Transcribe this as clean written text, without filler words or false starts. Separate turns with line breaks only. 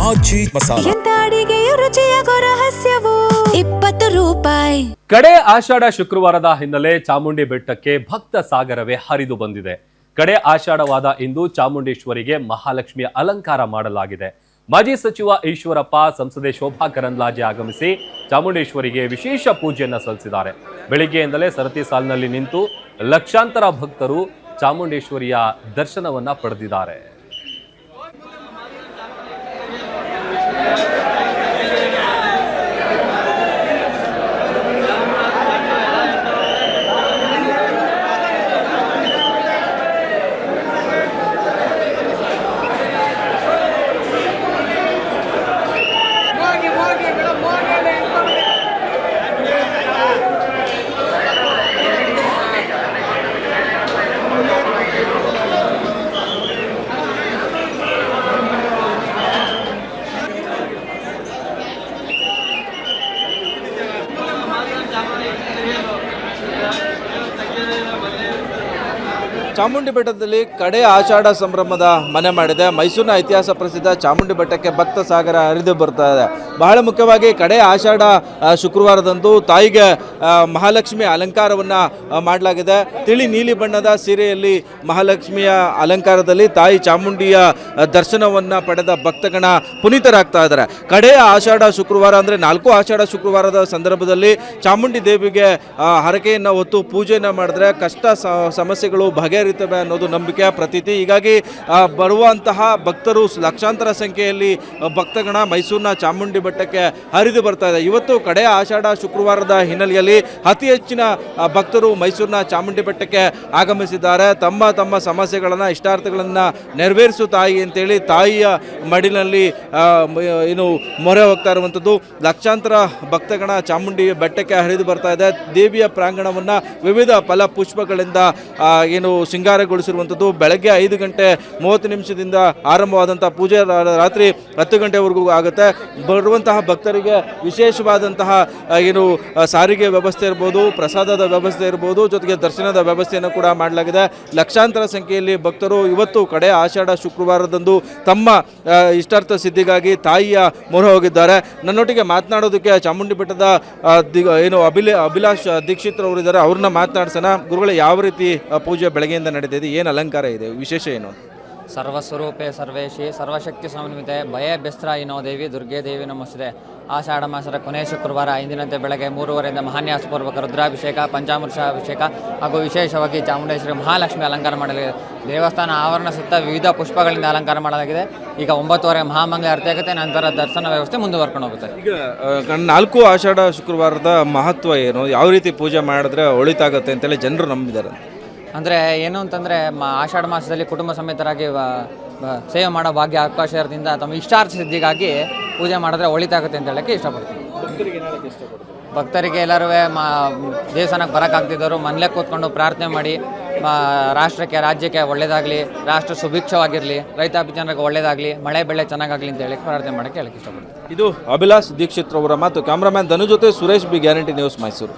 ಆಚಿ ಮಸಾಲ.
ಎಂತ ಅಡಿಗೆಯ ರುಚಿಯಾಗೋ ರಹಸ್ಯವು 20 ರೂಪಾಯಿ.
ಕಡೆ ಆಷಾಢ ಶುಕ್ರವಾರದ ಹಿನ್ನೆಲೆ ಚಾಮುಂಡಿ ಬೆಟ್ಟಕ್ಕೆ ಭಕ್ತ ಸಾಗರವೇ ಹರಿದು ಬಂದಿದೆ. ಕಡೆ ಆಷಾಢವಾದ ಇಂದು ಚಾಮುಂಡೇಶ್ವರಿಗೆ ಮಹಾಲಕ್ಷ್ಮಿಯ ಅಲಂಕಾರ ಮಾಡಲಾಗಿದೆ. ಮಾಜಿ ಸಚಿವ ಈಶ್ವರಪ್ಪ, ಸಂಸದೆ ಶೋಭಾ ಕರಂದ್ಲಾಜೆ ಆಗಮಿಸಿ ಚಾಮುಂಡೇಶ್ವರಿಗೆ ವಿಶೇಷ ಪೂಜೆಯನ್ನ ಸಲ್ಲಿಸಿದ್ದಾರೆ. ಬೆಳಿಗ್ಗೆಯಿಂದಲೇ ಸರತಿ ಸಾಲಿನಲ್ಲಿ ನಿಂತು ಲಕ್ಷಾಂತರ ಭಕ್ತರು ಚಾಮುಂಡೇಶ್ವರಿಯ ದರ್ಶನವನ್ನ ಪಡೆದಿದ್ದಾರೆ.
ಚಾಮುಂಡಿ ಬೆಟ್ಟದಲ್ಲಿ ಕಡೆ ಆಷಾಢ ಸಂಭ್ರಮದ ಮನೆ ಮಾಡಿದೆ. ಮೈಸೂರಿನ ಇತಿಹಾಸ ಪ್ರಸಿದ್ಧ ಚಾಮುಂಡಿ ಬೆಟ್ಟಕ್ಕೆ ಭಕ್ತ ಸಾಗರ ಹರಿದು ಬರ್ತಾ ಇದೆ. ಬಹಳ ಮುಖ್ಯವಾಗಿ ಕಡೆ ಆಷಾಢ ಶುಕ್ರವಾರದಂದು ತಾಯಿಗೆ ಮಹಾಲಕ್ಷ್ಮಿ ಅಲಂಕಾರವನ್ನು ಮಾಡಲಾಗಿದೆ. ತಿಳಿ ನೀಲಿ ಬಣ್ಣದ ಸೀರೆಯಲ್ಲಿ ಮಹಾಲಕ್ಷ್ಮಿಯ ಅಲಂಕಾರದಲ್ಲಿ ತಾಯಿ ಚಾಮುಂಡಿಯ ದರ್ಶನವನ್ನು ಪಡೆದ ಭಕ್ತಗಣ ಪುನೀತರಾಗ್ತಾ ಇದ್ದಾರೆ. ಕಡೆ ಆಷಾಢ ಶುಕ್ರವಾರ ಅಂದರೆ 4 ಆಷಾಢ ಶುಕ್ರವಾರದ ಸಂದರ್ಭದಲ್ಲಿ ಚಾಮುಂಡಿ ದೇವಿಗೆ ಹರಕೆಯನ್ನು ಹೊತ್ತು ಪೂಜೆಯನ್ನು ಮಾಡಿದ್ರೆ ಕಷ್ಟ ಸಮಸ್ಯೆಗಳು ಬಗೆಹರಿತವೆ ಅನ್ನೋದು ನಂಬಿಕೆ, ಪ್ರತೀತಿ. ಹೀಗಾಗಿ ಬರುವಂತಹ ಭಕ್ತರು ಲಕ್ಷಾಂತರ ಸಂಖ್ಯೆಯಲ್ಲಿ ಭಕ್ತಗಣ ಮೈಸೂರಿನ ಚಾಮುಂಡಿ ಬೆಟ್ಟಕ್ಕೆ ಹರಿದು ಬರ್ತಾ ಇದೆ. ಇವತ್ತು ಕಡೆ ಆಷಾಢ ಶುಕ್ರವಾರದ ಹಿನ್ನೆಲೆಯಲ್ಲಿ ಅತಿ ಹೆಚ್ಚಿನ ಭಕ್ತರು ಮೈಸೂರಿನ ಚಾಮುಂಡಿ ಬೆಟ್ಟಕ್ಕೆ ಆಗಮಿಸಿದ್ದಾರೆ. ತಮ್ಮ ತಮ್ಮ ಸಮಸ್ಯೆಗಳನ್ನು, ಇಷ್ಟಾರ್ಥಗಳನ್ನು ನೆರವೇರಿಸು ತಾಯಿ ಅಂತೇಳಿ ತಾಯಿಯ ಮಡಿಲಿನಲ್ಲಿ ಏನು ಮೊರೆ ಹೋಗ್ತಾ ಇರುವಂಥದ್ದು. ಲಕ್ಷಾಂತರ ಭಕ್ತಗಣ ಚಾಮುಂಡಿ ಬೆಟ್ಟಕ್ಕೆ ಹರಿದು ಬರ್ತಾ ಇದೆ. ದೇವಿಯ ಪ್ರಾಂಗಣವನ್ನು ವಿವಿಧ ಫಲ ಪುಷ್ಪಗಳಿಂದ ಏನು ಶೃಂಗಾರಗೊಳಿಸಿರುವಂಥದ್ದು. ಬೆಳಗ್ಗೆ 5:30 ಆರಂಭವಾದಂಥ ಪೂಜೆ ರಾತ್ರಿ 10 ಗಂಟೆವರೆಗೂ ಆಗುತ್ತೆ. ಬರುವಂತಹ ಭಕ್ತರಿಗೆ ವಿಶೇಷವಾದಂತಹ ಏನು ಸಾರಿಗೆ ವ್ಯವಸ್ಥೆ ಇರ್ಬೋದು, ಪ್ರಸಾದದ ವ್ಯವಸ್ಥೆ ಇರ್ಬೋದು, ಜೊತೆಗೆ ದರ್ಶನದ ವ್ಯವಸ್ಥೆಯನ್ನು ಕೂಡ ಮಾಡಲಾಗಿದೆ. ಲಕ್ಷಾಂತರ ಸಂಖ್ಯೆಯಲ್ಲಿ ಭಕ್ತರು ಇವತ್ತು ಕಡೆ ಆಷಾಢ ಶುಕ್ರವಾರದಂದು ತಮ್ಮ ಇಷ್ಟಾರ್ಥ ಸಿದ್ಧಿಗಾಗಿ ತಾಯಿಯ ಮೊರೆ ಹೋಗಿದ್ದಾರೆ. ನನ್ನೊಟ್ಟಿಗೆ ಮಾತನಾಡೋದಕ್ಕೆ ಚಾಮುಂಡಿ ಬೆಟ್ಟದ ಏನು ಅಭಿಲಾಷ್ ದೀಕ್ಷಿತ್ ಅವರು ಇದ್ದಾರೆ. ಅವ್ರನ್ನ ಮಾತನಾಡ್ಸೋಣ. ಗುರುಗಳೇ, ಯಾವ ರೀತಿ ಪೂಜೆ ಬೆಳಗ್ಗೆಯಿಂದ ನಡೀತಿದೆ? ಏನು ಅಲಂಕಾರ ಇದೆ? ವಿಶೇಷ ಏನು?
ಸರ್ವಸ್ವರೂಪೆ ಸರ್ವೇಶಿ ಸರ್ವಶಕ್ತಿ ಸಮನ್ವಿತೆ ಭಯ ಬೆಸ್ತ್ರಾಯಿನೋ ದೇವಿ ದುರ್ಗೆ ದೇವಿ ನಮಸ್ತೆ. ಆಷಾಢ ಮಾಸದ ಕೊನೆಯ ಶುಕ್ರವಾರ ಇಂದಿನಂತೆ ಬೆಳಗ್ಗೆ 3:30 ಮಹಾನ್ಯಾಸಪೂರ್ವಕ ರುದ್ರಾಭಿಷೇಕ, ಪಂಚಾಮೃಷಾಭಿಷೇಕ ಹಾಗೂ ವಿಶೇಷವಾಗಿ ಚಾಮುಂಡೇಶ್ವರಿ ಮಹಾಲಕ್ಷ್ಮಿ ಅಲಂಕಾರ ಮಾಡಲಾಗಿದೆ. ದೇವಸ್ಥಾನ ಆವರಣ ಸುತ್ತ ವಿವಿಧ ಪುಷ್ಪಗಳಿಂದ ಅಲಂಕಾರ ಮಾಡಲಾಗಿದೆ. ಈಗ 9:30 ಮಹಾಮಂಗಳ ಆರತಿ ಆಗುತ್ತೆ. ನಂತರ ದರ್ಶನ ವ್ಯವಸ್ಥೆ ಮುಂದುವರ್ಕೊಂಡು ಹೋಗುತ್ತೆ.
ಈಗ 4 ಆಷಾಢ ಶುಕ್ರವಾರದ ಮಹತ್ವ ಏನು? ಯಾವ ರೀತಿ ಪೂಜೆ ಮಾಡಿದ್ರೆ ಒಳಿತಾಗುತ್ತೆ ಅಂತೇಳಿ ಜನರು ನಂಬಿದ್ದಾರೆ.
ಅಂದರೆ ಏನು ಅಂತಂದರೆ ಆಷಾಢ ಮಾಸದಲ್ಲಿ ಕುಟುಂಬ ಸಮೇತರಾಗಿ ಸೇವೆ ಮಾಡೋ ಭಾಗ್ಯ ಅವಕಾಶ ಇರೋದ್ರಿಂದ ತಮ್ಮ ಇಷ್ಟಾರ್ಥ ಸಿದ್ಧಿಗಾಗಿ ಪೂಜೆ ಮಾಡಿದ್ರೆ ಒಳಿತಾಗುತ್ತೆ ಅಂತ ಹೇಳೋಕ್ಕೆ ಇಷ್ಟಪಡ್ತೀನಿ. ಭಕ್ತರಿಗೆ ಎಲ್ಲರೂ ದೇವಸ್ಥಾನಕ್ಕೆ ಬರೋಕ್ಕಾಗ್ತಿದ್ದವರು ಮನೇಲೆ ಕೂತ್ಕೊಂಡು ಪ್ರಾರ್ಥನೆ ಮಾಡಿ ರಾಷ್ಟ್ರಕ್ಕೆ, ರಾಜ್ಯಕ್ಕೆ ಒಳ್ಳೆಯದಾಗಲಿ, ರಾಷ್ಟ್ರ ಸುಭಿಕ್ಷವಾಗಿರಲಿ, ರೈತಾಪಿ ಜನರಿಗೆ ಒಳ್ಳೆಯದಾಗಲಿ, ಮಳೆ ಬೆಳೆ ಚೆನ್ನಾಗಾಗಲಿ ಅಂತ ಹೇಳಿ ಪ್ರಾರ್ಥನೆ ಮಾಡೋಕ್ಕೆ ಹೇಳಕ್ಕೆ ಇಷ್ಟಪಡ್ತೀನಿ.
ಇದು ಅಭಿಲಾಷ್ ದೀಕ್ಷಿತ್ ಅವರ ಮಾತು. ಕ್ಯಾಮ್ರಾಮ್ಯಾನ್ ಧನು ಜೊತೆ Suresh, B guarantee news, Mysuru.